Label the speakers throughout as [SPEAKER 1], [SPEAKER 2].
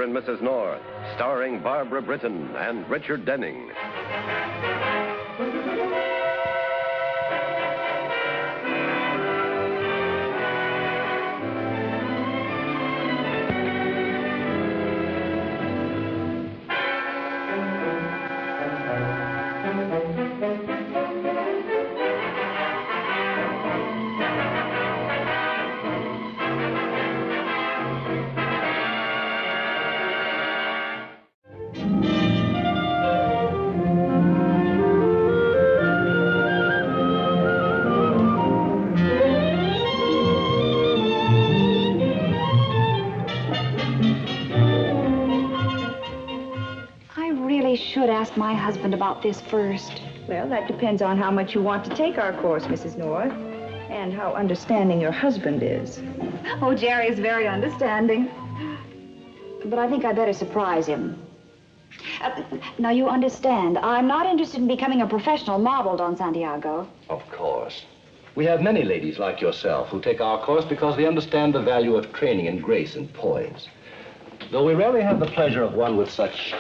[SPEAKER 1] Mr. and Mrs. North, starring Barbara Britton and Richard Denning.
[SPEAKER 2] Should ask my husband about this first.
[SPEAKER 3] Well, that depends on how much you want to take our course, Mrs. North, and how understanding your husband is.
[SPEAKER 2] Oh, Jerry is very understanding. But I think I better surprise him. Now, you understand, I'm not interested in becoming a professional model, Don Santiago.
[SPEAKER 4] Of course. We have many ladies like yourself who take our course because they understand the value of training in grace and poise. Though we rarely have the pleasure of one with such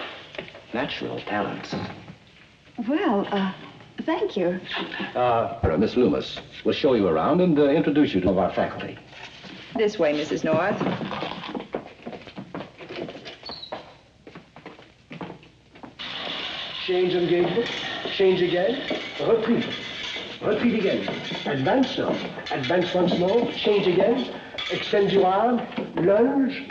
[SPEAKER 4] natural talents.
[SPEAKER 2] Well, thank you.
[SPEAKER 4] Miss Loomis will show you around and introduce you to our faculty.
[SPEAKER 3] This way, Mrs. North.
[SPEAKER 5] Change engagement, change again, repeat. Repeat again. Advance now. Advance once more, change again. Extend your arm, lunge.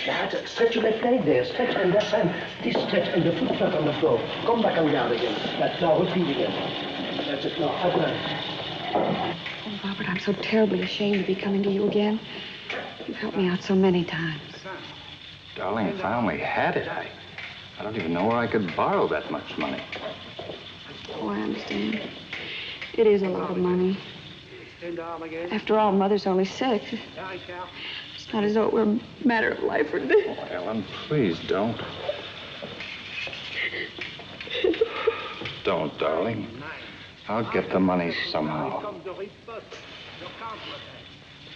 [SPEAKER 5] That, stretch your left leg there, stretch and that's and this stretch and the foot flat on the floor. Come back on guard again. That's now, repeat again. That's it now, advance.
[SPEAKER 2] Oh, Robert, I'm so terribly ashamed to be coming to you again. You've helped me out so many times.
[SPEAKER 6] Darling, if I only had it, I don't even know where I could borrow that much money.
[SPEAKER 2] Oh, I understand. It is a lot of money. After all, Mother's only 6. It's not as though it were a matter of life or death.
[SPEAKER 6] Oh, Ellen, please don't. Don't, darling. I'll get the money somehow.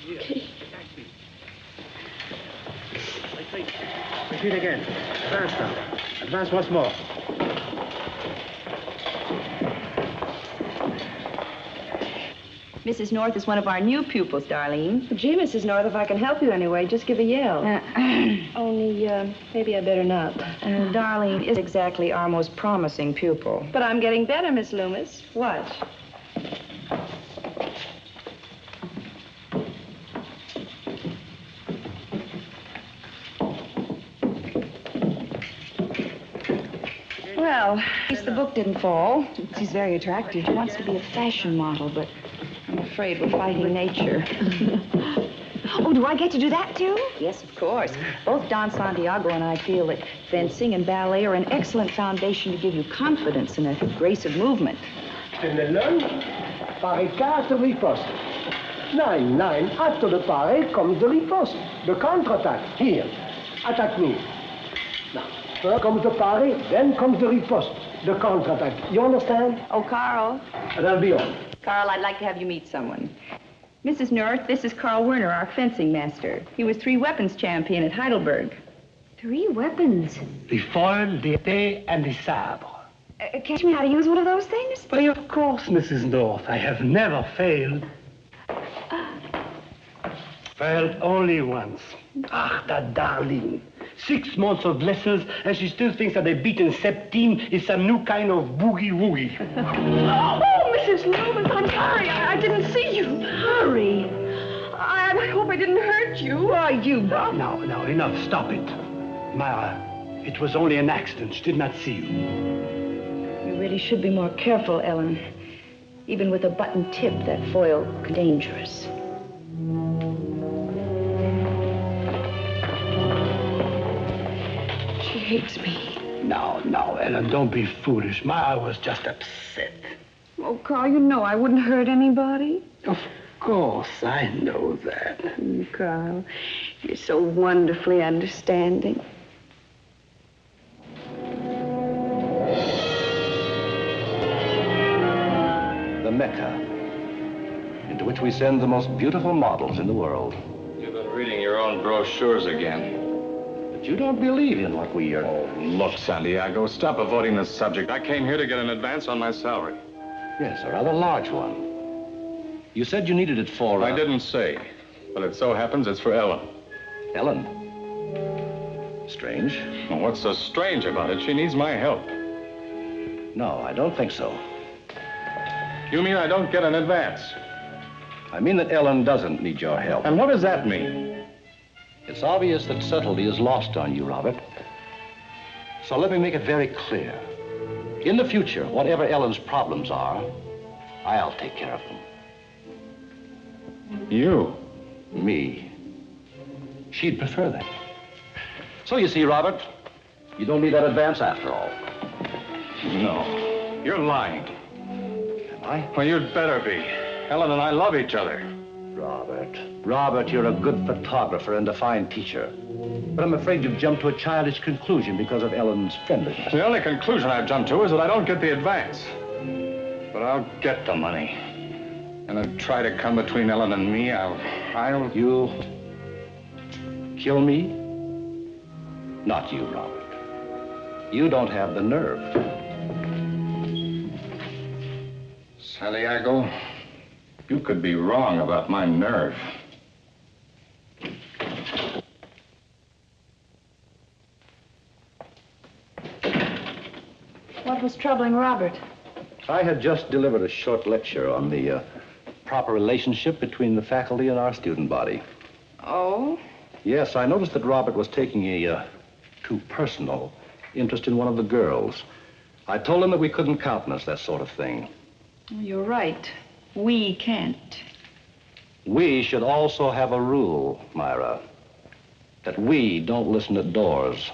[SPEAKER 2] Okay.
[SPEAKER 5] Repeat again. Advance now. Advance once more.
[SPEAKER 3] Mrs. North is one of our new pupils, Darlene. Gee, Mrs. North, if I can help you anyway, just give a yell. Only, maybe I better not. Darlene is exactly our most promising pupil. But I'm getting better, Miss Loomis. Watch. Well, at least the book didn't fall.
[SPEAKER 2] She's very attractive.
[SPEAKER 3] She wants to be a fashion model, but I'm afraid we're fighting nature.
[SPEAKER 2] Oh, do I get to do that, too?
[SPEAKER 3] Yes, of course. Both Don Santiago and I feel that fencing and ballet are an excellent foundation to give you confidence and a grace of movement.
[SPEAKER 5] And the lunge, pare carte riposte. 9, after the pare comes the riposte. The counterattack. Here, attack me. Now, first comes the pare, then comes the riposte. The counterattack. You understand?
[SPEAKER 3] Oh, Carl.
[SPEAKER 5] That'll be all.
[SPEAKER 3] Carl, I'd like to have you meet someone. Mrs. North, this is Carl Werner, our fencing master. He was 3 weapons champion at Heidelberg.
[SPEAKER 2] 3 weapons?
[SPEAKER 5] The foil, the épée, and the sabre.
[SPEAKER 2] Teach me how to use one of those things?
[SPEAKER 5] Why, of course, Mrs. North. I have never failed. Failed only once. Ah, that darling. 6 months of lessons, and she still thinks that a beaten septime is some new kind of boogie-woogie.
[SPEAKER 3] Oh, Mrs. Loomis, I'm sorry. I didn't see you. Hurry. I hope I didn't hurt you. Oh, you...
[SPEAKER 5] No, enough. Stop it. Myra, it was only an accident. She did not see you.
[SPEAKER 3] You really should be more careful, Ellen. Even with a button tip, that foil could be dangerous.
[SPEAKER 2] She hates me.
[SPEAKER 5] No, Ellen, don't be foolish. Myra was just upset.
[SPEAKER 2] Oh, Carl, you know I wouldn't hurt anybody.
[SPEAKER 5] Of course, I know that.
[SPEAKER 2] Carl, you're so wonderfully understanding.
[SPEAKER 4] The Mecca, into which we send the most beautiful models in the world.
[SPEAKER 6] You've been reading your own brochures again.
[SPEAKER 4] The You don't believe in what we are...
[SPEAKER 6] Oh, look, Santiago, stop avoiding the subject. I came here to get an advance on my salary.
[SPEAKER 4] Yes, a rather large one. You said you needed it for...
[SPEAKER 6] I didn't say, but it so happens it's for Ellen.
[SPEAKER 4] Ellen? Strange.
[SPEAKER 6] Well, what's so strange about it? She needs my help.
[SPEAKER 4] No, I don't think so.
[SPEAKER 6] You mean I don't get an advance?
[SPEAKER 4] I mean that Ellen doesn't need your help.
[SPEAKER 6] And what does that mean?
[SPEAKER 4] It's obvious that subtlety is lost on you, Robert. So let me make it very clear. In the future, whatever Ellen's problems are, I'll take care of them.
[SPEAKER 6] You?
[SPEAKER 4] Me. She'd prefer that. So you see, Robert, you don't need that advance after all.
[SPEAKER 6] No. You're lying.
[SPEAKER 4] Am I?
[SPEAKER 6] Well, you'd better be. Ellen and I love each other.
[SPEAKER 4] Robert, you're a good photographer and a fine teacher. But I'm afraid you've jumped to a childish conclusion because of Ellen's friendliness.
[SPEAKER 6] The only conclusion I've jumped to is that I don't get the advance. But I'll get the money. And if try to come between Ellen and me,
[SPEAKER 4] You'll kill me? Not you, Robert. You don't have the nerve.
[SPEAKER 6] Santiago, you could be wrong about my nerve.
[SPEAKER 3] What was troubling Robert?
[SPEAKER 4] I had just delivered a short lecture on the proper relationship between the faculty and our student body.
[SPEAKER 3] Oh?
[SPEAKER 4] Yes, I noticed that Robert was taking a too personal interest in one of the girls. I told him that we couldn't countenance that sort of thing.
[SPEAKER 3] You're right. We can't.
[SPEAKER 4] We should also have a rule, Myra, that we don't listen at doors.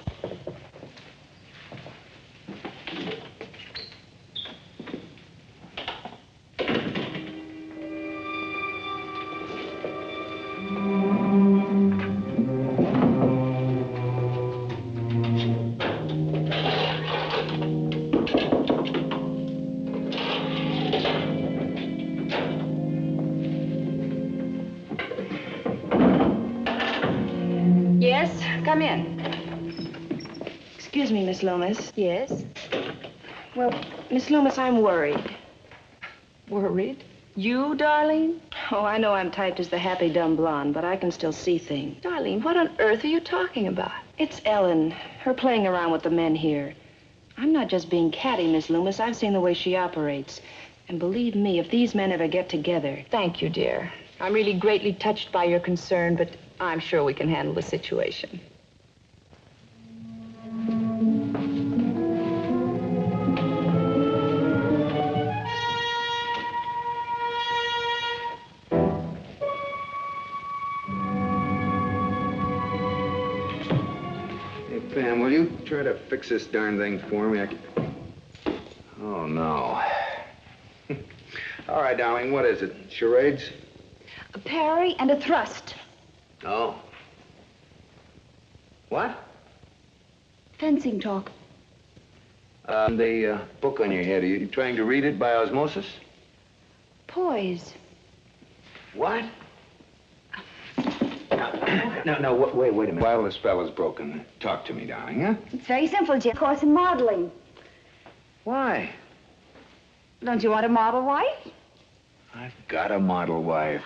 [SPEAKER 3] Yes, come in. Excuse me, Miss Loomis. Yes? Well, Miss Loomis, I'm worried. Worried? You, Darlene? Oh, I know I'm typed as the happy dumb blonde, but I can still see things. Darlene, what on earth are you talking about? It's Ellen, her playing around with the men here. I'm not just being catty, Miss Loomis. I've seen the way she operates. And believe me, if these men ever get together... Thank you, dear. I'm really greatly touched by your concern, but I'm sure we can handle the situation.
[SPEAKER 7] Pam, will you try to fix this darn thing for me? Oh, no. All right, darling, what is it? Charades?
[SPEAKER 2] A parry and a thrust.
[SPEAKER 7] Oh. What?
[SPEAKER 2] Fencing talk.
[SPEAKER 7] The book on your head, are you trying to read it by osmosis?
[SPEAKER 2] Poise.
[SPEAKER 7] What? No, wait a minute. While the spell is broken, talk to me, darling, huh?
[SPEAKER 2] It's very simple, Jim. Course in modeling.
[SPEAKER 7] Why?
[SPEAKER 2] Don't you want a model wife?
[SPEAKER 7] I've got a model wife.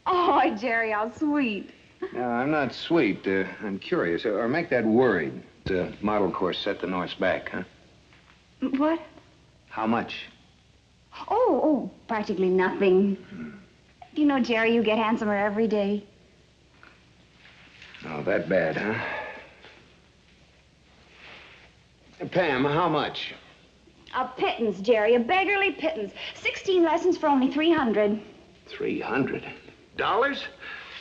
[SPEAKER 2] Oh, Jerry, how sweet.
[SPEAKER 7] No, I'm not sweet. I'm curious. Or make that worried. The model course set the North's back, huh?
[SPEAKER 2] What?
[SPEAKER 7] How much?
[SPEAKER 2] Oh, practically nothing. You know, Jerry, you get handsomer every day.
[SPEAKER 7] Oh, that bad, huh? Pam, how much?
[SPEAKER 2] A pittance, Jerry, a beggarly pittance. 16 lessons for only $300.
[SPEAKER 7] $300?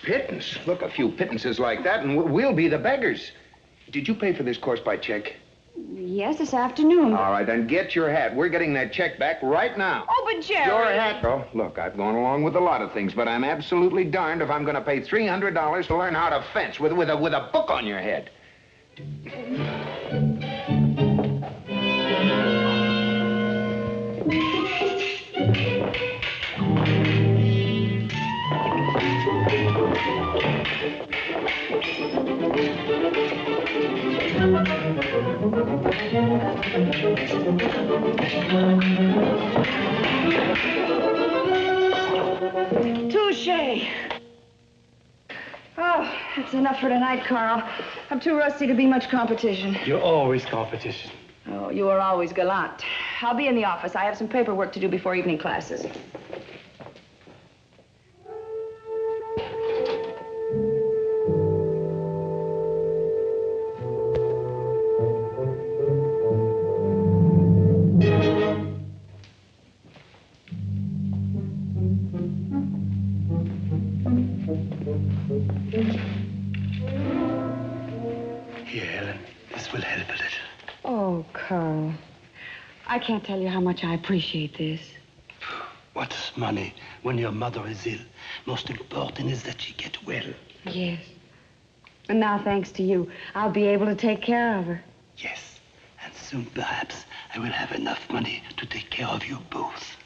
[SPEAKER 7] Pittance? Look, a few pittances like that, and we'll be the beggars. Did you pay for this course by check?
[SPEAKER 2] Yes, this afternoon.
[SPEAKER 7] All right, then get your hat. We're getting that check back right now.
[SPEAKER 2] Oh, but Jerry...
[SPEAKER 7] Your hat. Oh, look, I've gone along with a lot of things, but I'm absolutely darned if I'm going to pay $300 to learn how to fence with a book on your head.
[SPEAKER 2] Touché. Oh, that's enough for tonight, Carl. I'm too rusty to be much competition.
[SPEAKER 5] You're always competition.
[SPEAKER 3] Oh, you are always gallant. I'll be in the office. I have some paperwork to do before evening classes.
[SPEAKER 5] Here, Ellen. This will help a little.
[SPEAKER 2] Oh, Carl. I can't tell you how much I appreciate this.
[SPEAKER 5] What's money when your mother is ill? Most important is that she get well.
[SPEAKER 2] Yes. And now, thanks to you, I'll be able to take care of her.
[SPEAKER 5] Yes. And soon, perhaps, I will have enough money to take care of you both.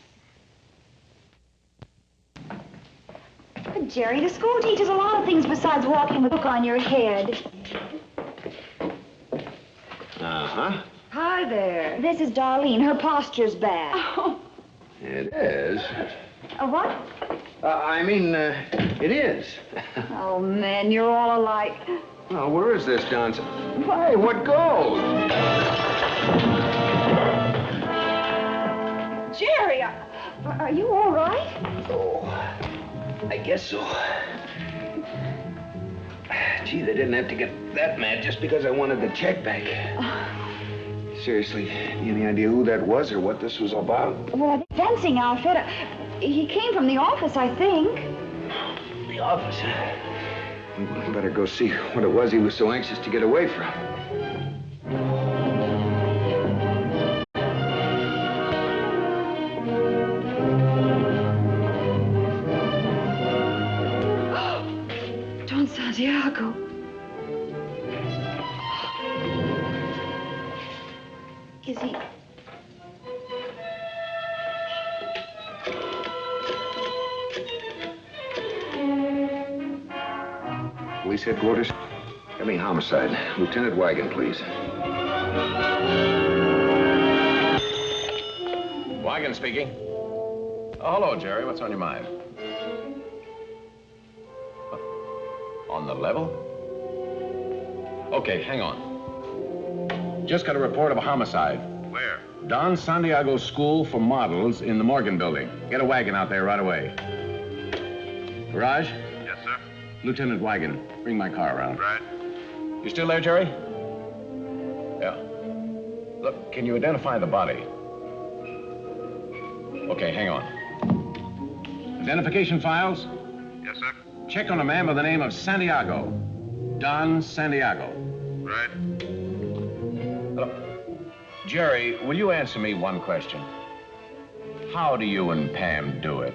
[SPEAKER 2] But, Jerry, the school teaches a lot of things besides walking with a book on your head.
[SPEAKER 7] Uh-huh.
[SPEAKER 2] Hi there. This is Darlene. Her posture's bad.
[SPEAKER 3] Oh.
[SPEAKER 7] It is.
[SPEAKER 2] A what?
[SPEAKER 7] It is.
[SPEAKER 2] Oh, man, you're all alike.
[SPEAKER 7] Well, where is this, Johnson? Hey, what goes?
[SPEAKER 2] Jerry, are you all right?
[SPEAKER 7] Oh, I guess so. Gee, they didn't have to get that mad just because I wanted the check back. Seriously, any idea who that was or what this was about?
[SPEAKER 2] Well, a fencing outfit. He came from the office, I think.
[SPEAKER 7] The office, huh? We better go see what it was he was so anxious to get away from.
[SPEAKER 2] Don Santiago. Is he...
[SPEAKER 7] Police headquarters? Coming homicide. Lieutenant Wagon, please.
[SPEAKER 8] Wagon speaking. Oh, hello, Jerry. What's on your mind? On the level? Okay, hang on. Just got a report of a homicide.
[SPEAKER 6] Where?
[SPEAKER 8] Don Santiago School for Models in the Morgan building. Get a wagon out there right away. Garage?
[SPEAKER 6] Yes, sir.
[SPEAKER 8] Lieutenant Wagon, bring my car around.
[SPEAKER 6] Right.
[SPEAKER 8] You still there, Jerry? Yeah. Look, can you identify the body? Okay, hang on. Identification files?
[SPEAKER 6] Yes, sir.
[SPEAKER 8] Check on a man by the name of Santiago. Don Santiago.
[SPEAKER 6] Right.
[SPEAKER 8] Jerry, will you answer me one question? How do you and Pam do it?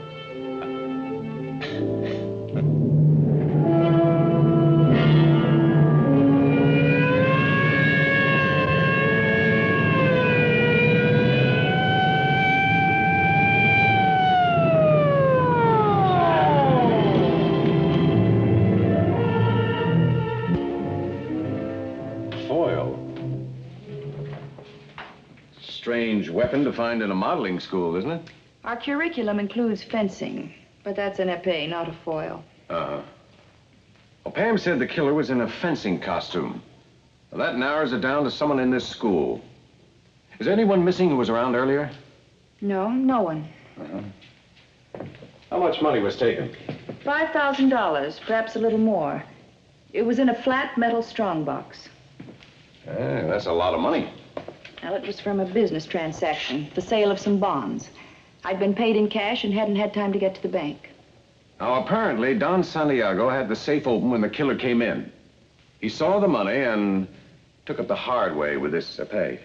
[SPEAKER 8] Strange weapon to find in a modeling school, isn't it?
[SPEAKER 3] Our curriculum includes fencing, but that's an épée, not a foil.
[SPEAKER 8] Uh-huh. Well, Pam said the killer was in a fencing costume. Well, that narrows it down to someone in this school. Is there anyone missing who was around earlier?
[SPEAKER 3] No, no one.
[SPEAKER 8] Uh-huh. How much money was taken?
[SPEAKER 3] $5,000, perhaps a little more. It was in a flat metal strongbox.
[SPEAKER 8] That's a lot of money.
[SPEAKER 3] Well, it was from a business transaction, the sale of some bonds. I'd been paid in cash and hadn't had time to get to the bank.
[SPEAKER 8] Now, apparently, Don Santiago had the safe open when the killer came in. He saw the money and took it the hard way with this épée,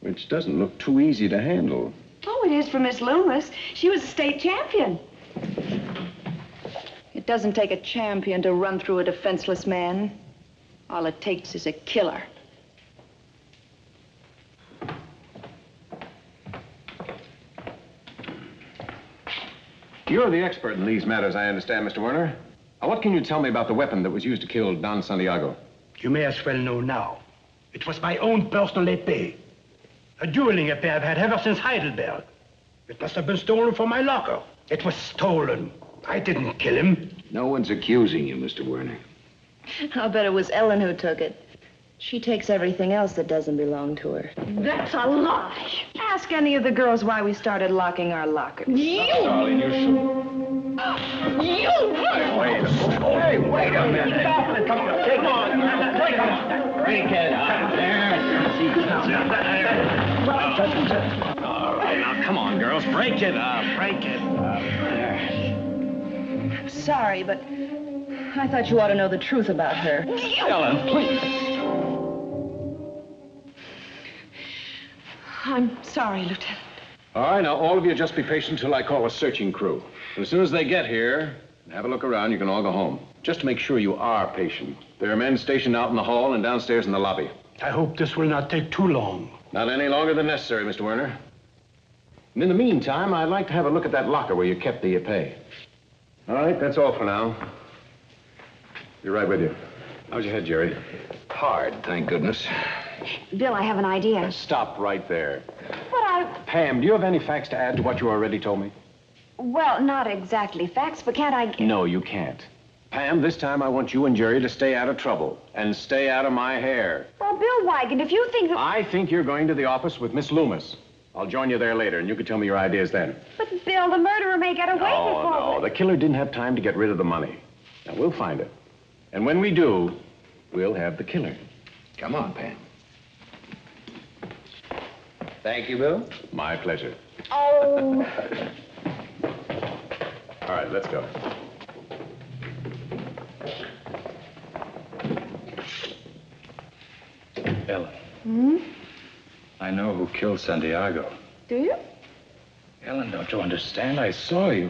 [SPEAKER 8] which doesn't look too easy to handle.
[SPEAKER 2] Oh, it is for Miss Loomis. She was a state champion.
[SPEAKER 3] It doesn't take a champion to run through a defenseless man. All it takes is a killer.
[SPEAKER 8] You're the expert in these matters, I understand, Mr. Werner. Now, what can you tell me about the weapon that was used to kill Don Santiago?
[SPEAKER 5] You may as well know now. It was my own personal épée. A dueling affair I've had ever since Heidelberg. It must have been stolen from my locker. It was stolen. I didn't kill him.
[SPEAKER 7] No one's accusing you, Mr. Werner.
[SPEAKER 3] I'll bet it was Ellen who took it. She takes everything else that doesn't belong to her.
[SPEAKER 2] That's a lie.
[SPEAKER 3] Ask any of the girls why we started locking our lockers.
[SPEAKER 6] Darling, you should.
[SPEAKER 5] Hey, wait a minute. Come on, take on. Take on.
[SPEAKER 4] Break it up there. All right, now come on, girls. Break it up. Break it up. There.
[SPEAKER 3] Sorry, but I thought you ought to know the truth about her.
[SPEAKER 4] Ellen, please.
[SPEAKER 3] I'm sorry, Lieutenant.
[SPEAKER 8] All right, now all of you just be patient till I call a searching crew. And as soon as they get here and have a look around, you can all go home. Just to make sure you are patient. There are men stationed out in the hall and downstairs in the lobby.
[SPEAKER 5] I hope this will not take too long.
[SPEAKER 8] Not any longer than necessary, Mr. Werner. And in the meantime, I'd like to have a look at that locker where you kept the pay. All right, that's all for now. Be right with you. How's your head, Jerry?
[SPEAKER 7] Hard, thank goodness.
[SPEAKER 2] Bill, I have an idea.
[SPEAKER 8] Stop right there.
[SPEAKER 2] But
[SPEAKER 8] Pam, do you have any facts to add to what you already told me?
[SPEAKER 2] well, not exactly facts, but can't I...
[SPEAKER 8] No, you can't. Pam, this time I want you and Jerry to stay out of trouble and stay out of my hair.
[SPEAKER 2] Well, Bill Wygant, if you think that...
[SPEAKER 8] I think you're going to the office with Miss Loomis. I'll join you there later, and you can tell me your ideas then.
[SPEAKER 2] But, Bill, the murderer may get away before...
[SPEAKER 8] No, the killer didn't have time to get rid of the money. Now, we'll find it. And when we do, we'll have the killer.
[SPEAKER 7] Come on, Pam. Thank you, Bill.
[SPEAKER 8] My pleasure.
[SPEAKER 2] Oh...
[SPEAKER 8] All right, let's go.
[SPEAKER 6] Ellen.
[SPEAKER 2] Hmm?
[SPEAKER 6] I know who killed Santiago.
[SPEAKER 2] Do you?
[SPEAKER 6] Ellen, don't you understand? I saw you.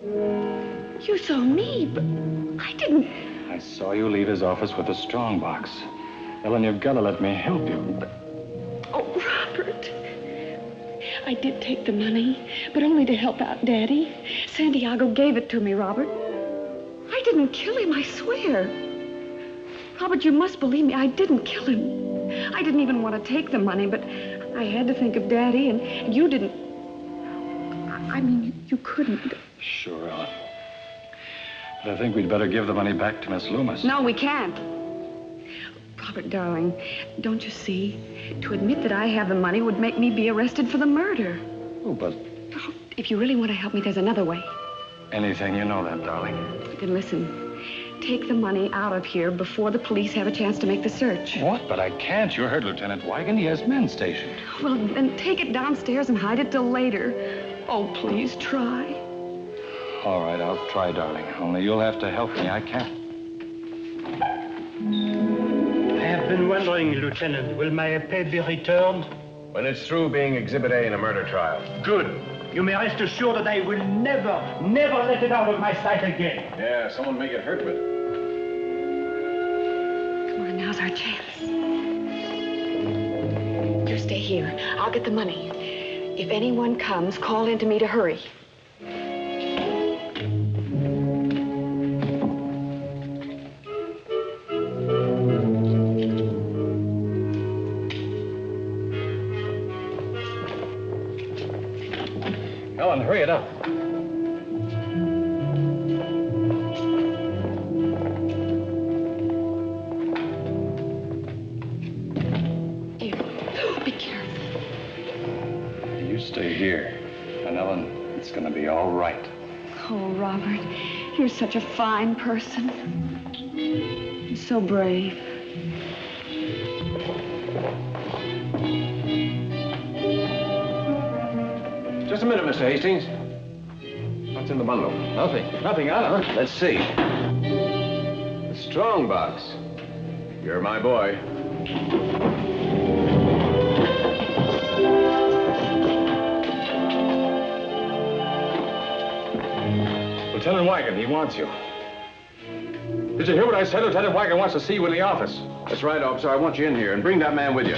[SPEAKER 2] You saw me, but I didn't...
[SPEAKER 6] I saw you leave his office with a strong box. Ellen, you've got to let me help you.
[SPEAKER 9] Oh, Robert. I did take the money, but only to help out Daddy. Santiago gave it to me, Robert. I didn't kill him, I swear. Robert, you must believe me. I didn't kill him. I didn't even want to take the money, but I had to think of Daddy, and you didn't... I mean, you couldn't.
[SPEAKER 6] Sure, Ellen. But I think we'd better give the money back to Miss Loomis.
[SPEAKER 9] No, we can't. Robert, darling, don't you see? To admit that I have the money would make me be arrested for the murder.
[SPEAKER 6] Oh, but
[SPEAKER 9] Oh, if you really want to help me, there's another way.
[SPEAKER 6] anything, you know that, darling.
[SPEAKER 9] Then listen. Take the money out of here before the police have a chance to make the search.
[SPEAKER 6] What? But I can't. You heard Lieutenant Wigan. He has men stationed.
[SPEAKER 9] Well, then take it downstairs and hide it till later. Oh, please try.
[SPEAKER 6] All right, I'll try, darling. Only you'll have to help me. I can't.
[SPEAKER 5] I have been wondering, Lieutenant, will my pay be returned?
[SPEAKER 8] When it's through being Exhibit A in a murder trial.
[SPEAKER 5] Good. You may rest assured that I will never let it out of my sight again.
[SPEAKER 8] Yeah, someone may get hurt with it.
[SPEAKER 9] Come on, now's our chance. You stay here. I'll get the money. If anyone comes, call in to me to hurry.
[SPEAKER 6] Ellen, hurry it up.
[SPEAKER 9] Here. Be careful.
[SPEAKER 6] You stay here. And Ellen, it's going to be all right.
[SPEAKER 9] Oh, Robert, you're such a fine person. You're so brave.
[SPEAKER 8] Just a minute, Mr. Hastings. What's in the bundle?
[SPEAKER 6] Nothing. Nothing, Ellen.
[SPEAKER 8] Let's see. The strong box. You're my boy.
[SPEAKER 6] Lieutenant Wigan, he wants you. Did you hear what I said? Lieutenant Wigan wants to see you in the office.
[SPEAKER 8] That's right, officer. I want you in here, and bring that man with you.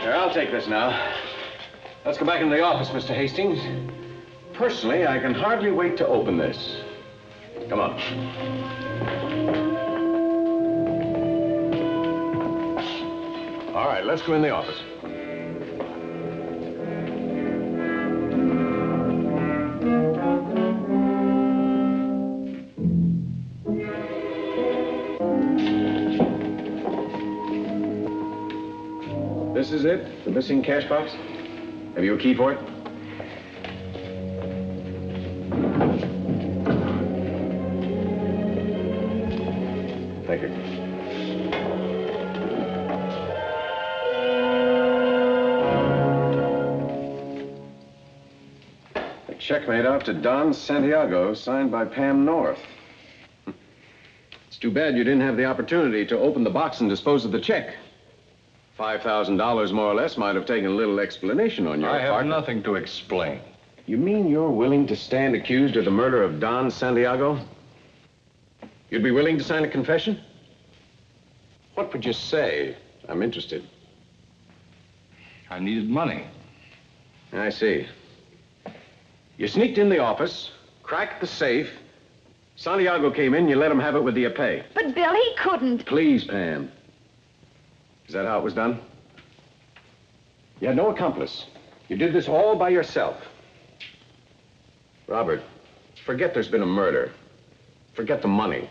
[SPEAKER 8] Here, I'll take this now. Let's go back into the office, Mr. Hastings. Personally, I can hardly wait to open this. Come on. All right, let's go in the office. This is it? The missing cash box? Have you a key for it? Thank you. A check made out to Don Santiago, signed by Pam North. It's too bad you didn't have the opportunity to open the box and dispose of the check. $5,000 more or less might have taken a little explanation on your part.
[SPEAKER 6] I have nothing to explain.
[SPEAKER 8] You mean you're willing to stand accused of the murder of Don Santiago? You'd be willing to sign a confession? What would you say? I'm interested.
[SPEAKER 6] I needed money.
[SPEAKER 8] I see. You sneaked in the office, cracked the safe. Santiago came in, you let him have it with the epee.
[SPEAKER 2] But Bill, he couldn't.
[SPEAKER 8] Please, Pam. Is that how it was done? You had no accomplice. You did this all by yourself. Robert, forget there's been a murder. Forget the money.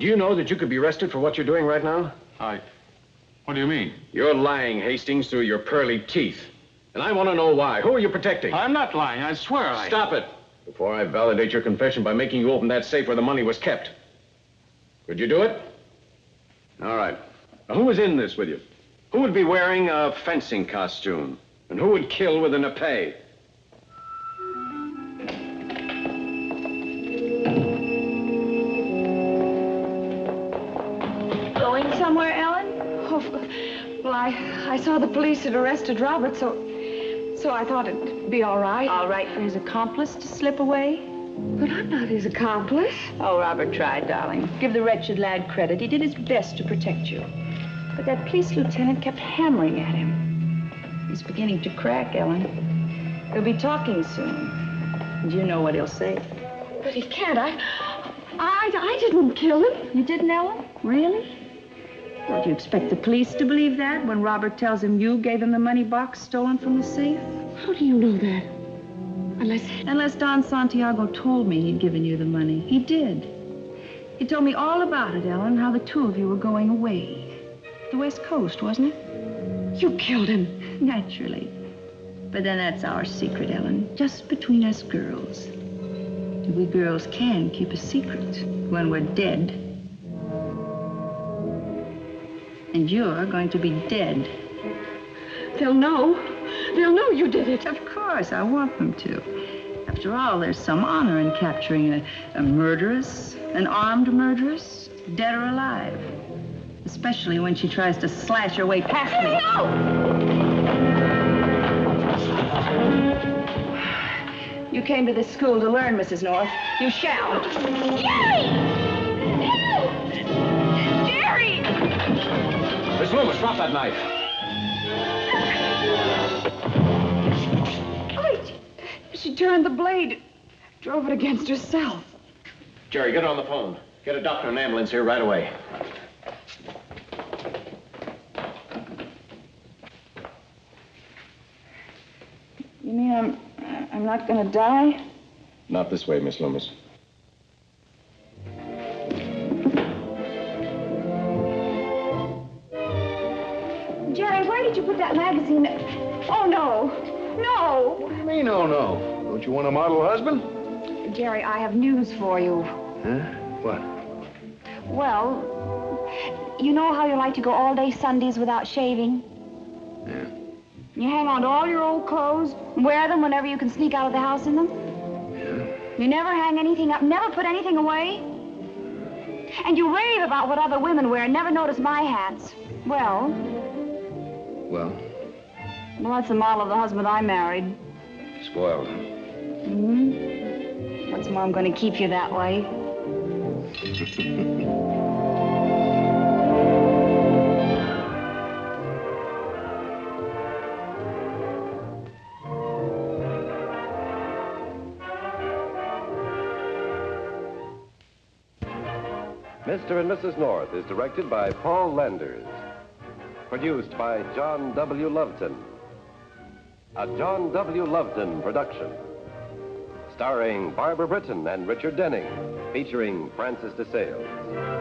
[SPEAKER 8] Do you know that you could be arrested for what you're doing right now?
[SPEAKER 6] What do you mean?
[SPEAKER 8] You're lying, Hastings, through your pearly teeth. And I want to know why. Who are you protecting?
[SPEAKER 6] I'm not lying, I swear I...
[SPEAKER 8] Stop it, before I validate your confession by making you open that safe where the money was kept. Could you do it? All right. Now, who was in this with you? Who would be wearing a fencing costume? And who would kill with an epee?
[SPEAKER 2] Going somewhere, Ellen? Oh, well, I saw the police had arrested Robert, so I thought it'd be all right.
[SPEAKER 3] All right for his accomplice to slip away?
[SPEAKER 2] But I'm not his accomplice.
[SPEAKER 3] Oh, Robert tried, darling. Give the wretched lad credit. He did his best to protect you. But that police lieutenant kept hammering at him. He's beginning to crack, Ellen. He'll be talking soon. And you know what he'll say.
[SPEAKER 2] But he can't. I didn't kill him.
[SPEAKER 3] You didn't, Ellen? Really? Well, do you expect the police to believe that when Robert tells him you gave him the money box stolen from the safe?
[SPEAKER 9] How do you know that?
[SPEAKER 3] Unless Don Santiago told me he'd given you the money. He did. He told me all about it, Ellen, how the two of you were going away. The West Coast, wasn't it?
[SPEAKER 9] You killed him.
[SPEAKER 3] Naturally. But then that's our secret, Ellen. Just between us girls. We girls can keep a secret when we're dead. And you're going to be dead.
[SPEAKER 9] They'll know. They'll know you did it.
[SPEAKER 3] Of course, I want them to. After all, there's some honor in capturing a murderess, an armed murderess, dead or alive. Especially when she tries to slash her way past me. No! You came to this school to learn, Mrs. North. You shall.
[SPEAKER 2] Jerry! No! Jerry!
[SPEAKER 8] Miss Loomis, drop that knife.
[SPEAKER 2] She turned the blade, drove it against herself.
[SPEAKER 8] Jerry, get on the phone. Get a doctor and ambulance here right away.
[SPEAKER 3] You mean I'm not gonna die?
[SPEAKER 8] Not this way, Miss Loomis.
[SPEAKER 2] Jerry, where did you put that magazine? Oh, no. No.
[SPEAKER 7] What do you mean, oh, no? Don't you want a model husband?
[SPEAKER 2] Jerry, I have news for you.
[SPEAKER 7] Huh? What?
[SPEAKER 2] Well, you know how you like to go all day Sundays without shaving?
[SPEAKER 7] Yeah.
[SPEAKER 2] You hang on to all your old clothes, wear them whenever you can sneak out of the house in them?
[SPEAKER 7] Yeah.
[SPEAKER 2] You never hang anything up, never put anything away? And you rave about what other women wear and never notice my hats. Well, that's the model of the husband I married.
[SPEAKER 7] Spoiled.
[SPEAKER 2] Mm-hmm. That's why I'm going to keep you that way.
[SPEAKER 1] Mr. and Mrs. North is directed by Paul Landers. produced by John W. Loveton. A John W. Loveton production. Starring Barbara Britton and Richard Denning, featuring Francis DeSales.